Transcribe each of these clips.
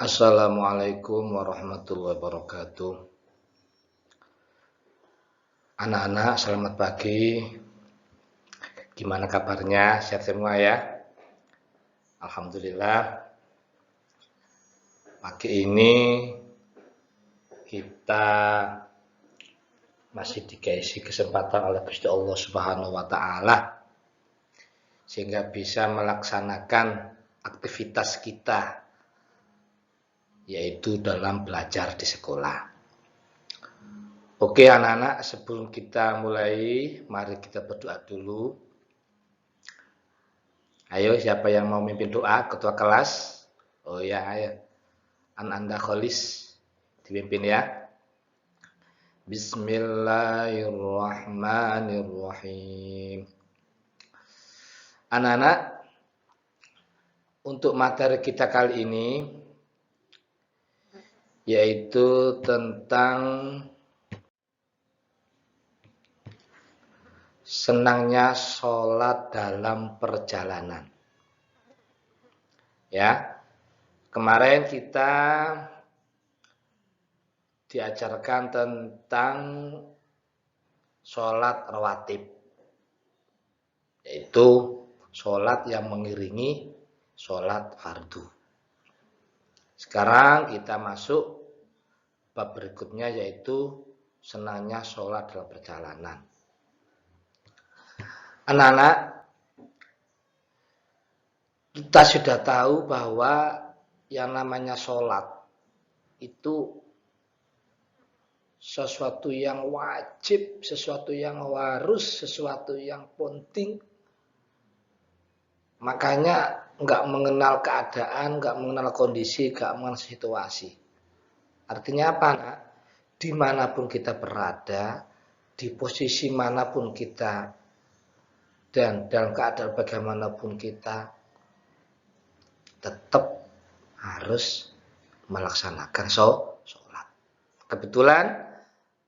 Assalamualaikum warahmatullahi wabarakatuh. Anak-anak, selamat pagi. Gimana kabarnya? Sehat semua ya? Alhamdulillah. Pagi ini kita masih dikasih kesempatan oleh Gusti Allah Subhanahu wa taala sehingga bisa melaksanakan aktivitas kita yaitu dalam belajar di sekolah. Oke anak-anak, sebelum kita mulai, mari kita berdoa dulu. Ayo, siapa yang mau mimpin doa? Ketua kelas? Oh ya, ayo. Anda Kholis, dipimpin ya. Bismillahirrahmanirrahim. Anak-anak, untuk materi kita kali ini, yaitu tentang senangnya sholat dalam perjalanan. Ya, kemarin kita diajarkan tentang sholat rawatib, yaitu sholat yang mengiringi sholat fardu. Sekarang kita masuk bab berikutnya, yaitu senangnya sholat dalam perjalanan. Anak-anak, kita sudah tahu bahwa yang namanya sholat itu sesuatu yang wajib, sesuatu yang harus, sesuatu yang penting. Makanya nggak mengenal keadaan, nggak mengenal kondisi, nggak mengenal situasi. Artinya apa, nak? Dimanapun kita berada, di posisi manapun kita, dan dalam keadaan bagaimanapun kita, tetap harus melaksanakan sholat. Kebetulan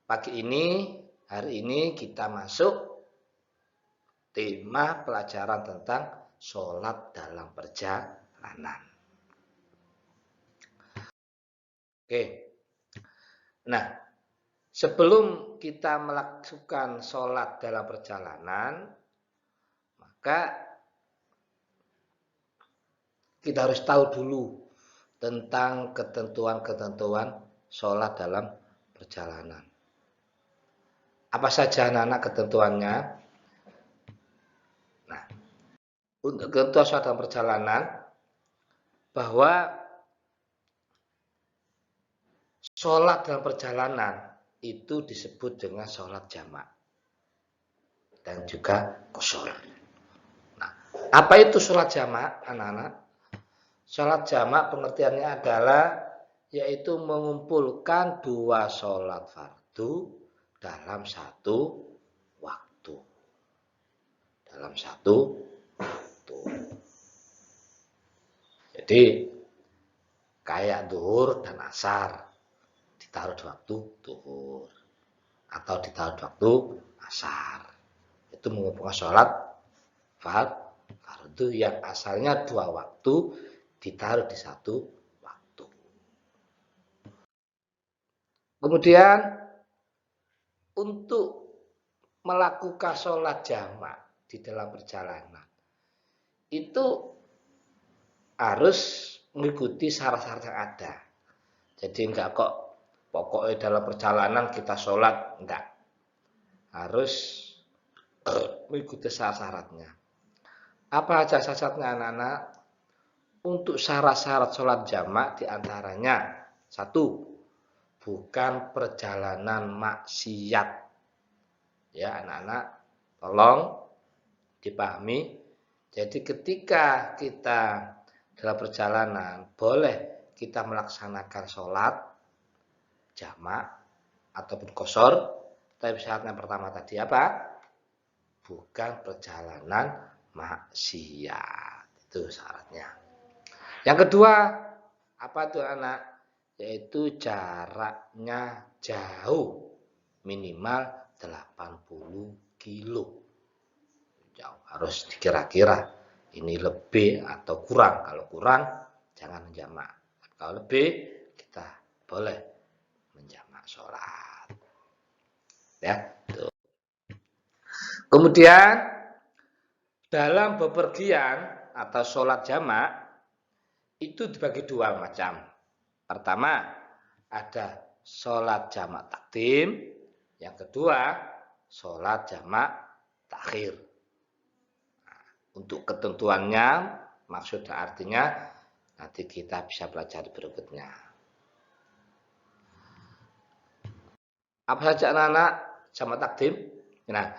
pagi ini, hari ini kita masuk tema pelajaran tentang sholat dalam perjalanan. Oke, nah sebelum kita melakukan sholat dalam perjalanan, maka kita harus tahu dulu tentang ketentuan-ketentuan sholat dalam perjalanan. Apa saja anak-anak ketentuannya? Nah, untuk ketentuan sholat dalam perjalanan, bahwa sholat dalam perjalanan itu disebut dengan sholat jamak dan juga qashar. Nah, apa itu sholat jamak, anak-anak? Sholat jamak pengertiannya adalah yaitu mengumpulkan dua sholat fardu dalam satu waktu. Jadi kayak zuhur dan asar ditaruh di waktu zuhur atau ditaruh di waktu asar. Itu mengumpulkan sholat fardu yang asalnya dua waktu ditaruh di satu waktu. Kemudian untuk melakukan sholat jamak di dalam perjalanan itu harus mengikuti syarat-syarat yang ada. Jadi enggak kok pokoknya dalam perjalanan kita sholat, enggak. Harus mengikuti syarat-syaratnya. Apa aja syaratnya anak-anak? Untuk syarat-syarat sholat jamak diantaranya, satu, bukan perjalanan maksiat. Ya anak-anak, tolong dipahami. Jadi ketika kita dalam perjalanan, boleh kita melaksanakan sholat jamak ataupun qashar, tapi syaratnya pertama tadi apa? Bukan perjalanan maksiat. Itu syaratnya. Yang kedua, apa itu anak? Yaitu jaraknya jauh, minimal 80 kilo. Jauh, harus dikira-kira ini lebih atau kurang. Kalau kurang, jangan jamak. Kalau lebih kita boleh menjamak sholat. Ya. Tuh. Kemudian dalam bepergian atau sholat jamak itu dibagi dua macam. Pertama, ada sholat jamak takdim. Yang kedua, sholat jamak takhir. Nah, untuk ketentuannya, maksud dan artinya, nanti kita bisa pelajari berikutnya. Apa saja anak-anak jamak takdim? Nah,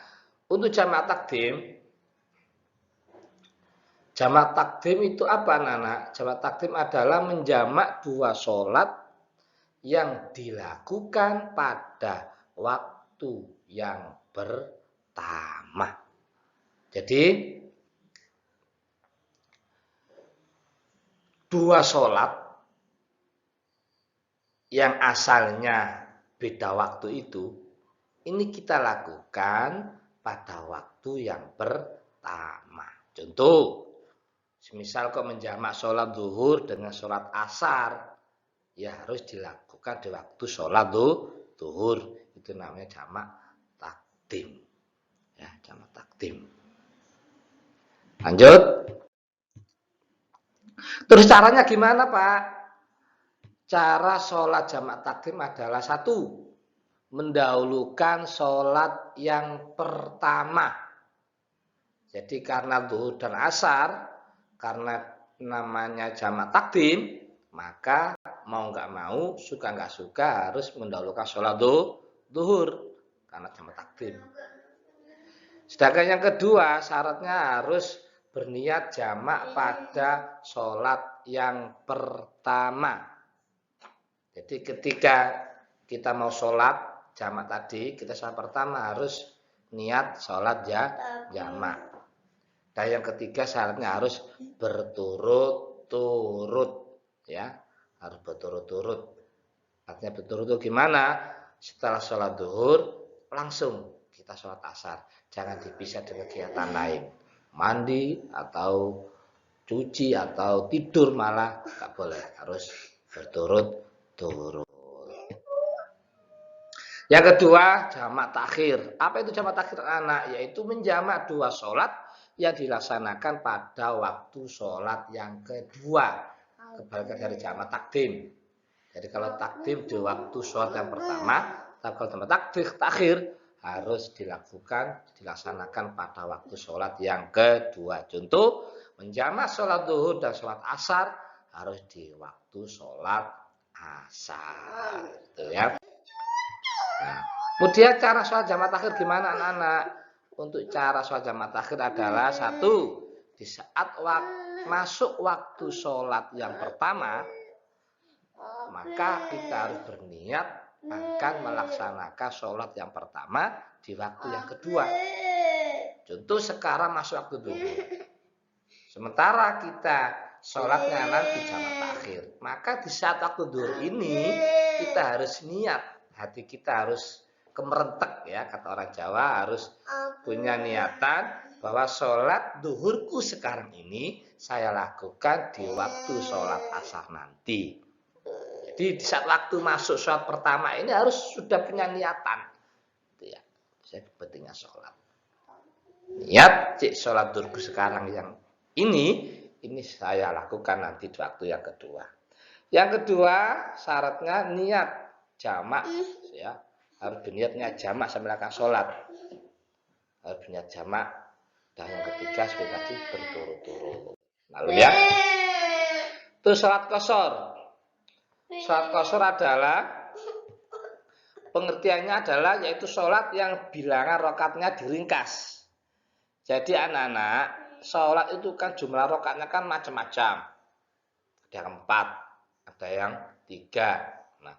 untuk jamak takdim itu apa anak-anak? Jamak takdim adalah menjamak dua sholat yang dilakukan pada waktu yang pertama. Jadi dua sholat yang asalnya beda waktu itu, ini kita lakukan pada waktu yang pertama. Contoh, semisal kau menjamak sholat zuhur dengan sholat asar, ya harus dilakukan di waktu sholat zuhur. Itu namanya jamak takdim. Ya, jamak takdim. Lanjut. Terus caranya gimana, Pak? Cara sholat jamak takdim adalah satu, mendahulukan sholat yang pertama. Jadi karena zuhur dan asar, karena namanya jamak takdim, maka mau nggak mau, suka nggak suka harus mendahulukan sholat zuhur karena jamak takdim. Sedangkan yang kedua, syaratnya harus berniat jamak pada sholat yang pertama. Jadi ketika kita mau sholat jamak tadi, kita sholat pertama harus niat sholat jamak. Dan yang ketiga syaratnya harus berturut-turut, ya, harus berturut-turut. Artinya berturut-turut gimana? Setelah sholat zuhur langsung kita sholat asar, jangan dipisah dengan kegiatan lain, mandi atau cuci atau tidur malah nggak boleh, harus berturut-turut. Yang kedua, jamak takhir. Apa itu jamak takhir anak? Yaitu menjamak dua sholat yang dilaksanakan pada waktu sholat yang kedua. Kebalikan dari jamak takdim. Jadi kalau takdim di waktu sholat yang pertama, tapi kalau jamak takhir harus dilaksanakan pada waktu sholat yang kedua. Contoh, menjamak sholat zuhur dan sholat asar harus di waktu sholat asar. Gitu ya. Nah, kemudian cara sholat jamak takhir gimana anak-anak? Untuk cara sholat jamak takhir adalah satu, di saat masuk waktu sholat yang pertama, maka kita harus berniat akan melaksanakan sholat yang pertama di waktu yang kedua. Contoh sekarang masuk waktu zuhur. Sementara kita sholatnya nanti jamak takhir, maka di saat waktu zuhur ini kita harus niat. Hati kita harus kemerentek, ya, kata orang Jawa, harus punya niatan bahwa sholat zuhurku sekarang ini saya lakukan di waktu sholat asar nanti. Jadi di saat waktu masuk sholat pertama ini harus sudah punya niatan. Itu ya, saya pentingnya sholat. Niat, sholat zuhurku sekarang yang ini saya lakukan nanti di waktu yang kedua. Yang kedua, syaratnya niat jamak, ya, harus berniatnya jamak sambil akan sholat, harus berniat jamak. Dan yang ketiga seperti tadi berturut-turut. Lalu ya, itu sholat qashar. Sholat qashar adalah pengertiannya adalah yaitu sholat yang bilangan rakaatnya diringkas. Jadi anak-anak, sholat itu kan jumlah rakaatnya kan macam-macam. Ada yang 4, ada yang 3. Nah,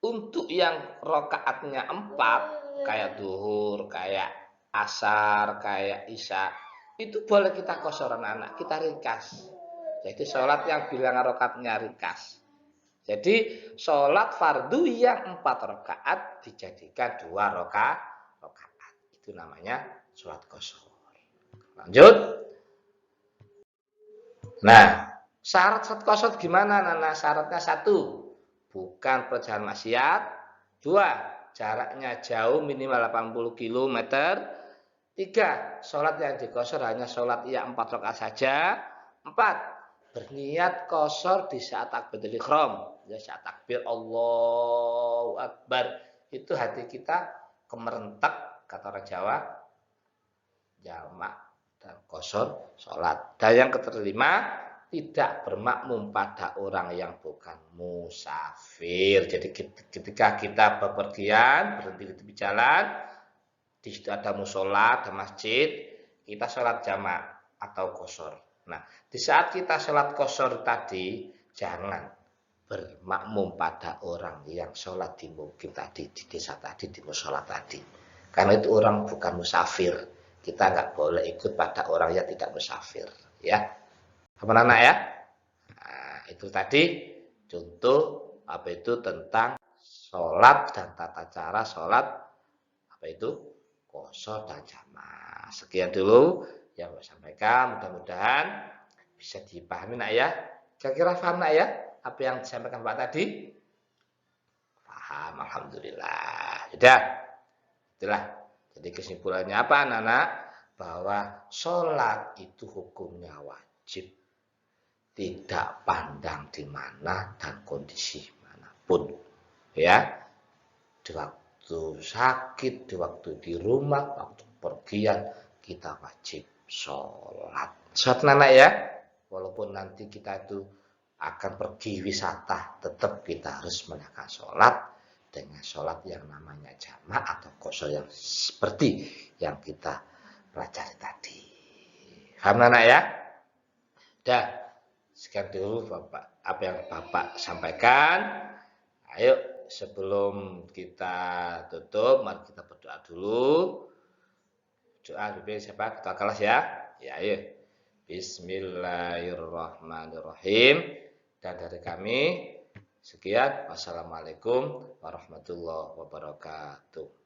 untuk yang rakaatnya 4, kayak zuhur, kayak asar, kayak isya, itu boleh kita qashar anak, kita ringkas. Jadi sholat yang bilangan rakaatnya ringkas. Jadi sholat fardu yang 4 rakaat dijadikan 2 rakaat. Itu namanya sholat qashar. Lanjut. Nah, Syarat qasar gimana Nana? Syaratnya 1, bukan perjalanan maksiat. 2, jaraknya jauh minimal 80 km. 3, sholat yang diqasar hanya sholat 4 rakaat saja. 4, berniat qasar di saat takbiratul ihram. Ya, saat takbir Allahu Akbar. Itu hati kita kemerentek, kata orang Jawa, jamak dan qasar sholat. Dan yang kelima, tidak bermakmum pada orang yang bukan musafir. Jadi ketika kita bepergian, berhenti di tepi jalan, di situ ada musola, ada masjid, kita sholat jamak atau qasar. Nah, di saat kita sholat qasar tadi, jangan bermakmum pada orang yang sholat di mukib tadi, di desa tadi, di musola tadi. Karena itu orang bukan musafir. Kita nggak boleh ikut pada orang yang tidak musafir. Ya. Apa anak ya? Nah, itu tadi contoh tentang sholat dan tata cara sholat qasar dan jamak. Sekian dulu yang saya sampaikan. Mudah-mudahan bisa dipahami nak ya. Kira-kira paham nak ya? Apa yang disampaikan Pak tadi? Paham, alhamdulillah. Sudah. Itulah. Jadi kesimpulannya apa anak-anak? Bahwa sholat itu hukumnya wajib. Tidak pandang di mana dan kondisi manapun, ya. Di waktu sakit, di waktu di rumah, waktu pergian, kita wajib sholat. Sholat anak ya, walaupun nanti kita itu akan pergi wisata, tetap kita harus melakukan sholat dengan sholat yang namanya jamak atau qasar yang seperti yang kita pelajari tadi. Paham anak ya? Dah. Sekian dulu Bapak, apa yang Bapak sampaikan. Ayo sebelum kita tutup, mari kita berdoa dulu. Doa dulu siapa? Ketua kelas ya. Ya, ayo. Bismillahirrahmanirrahim. Dan dari kami sekian. Wassalamualaikum warahmatullahi wabarakatuh.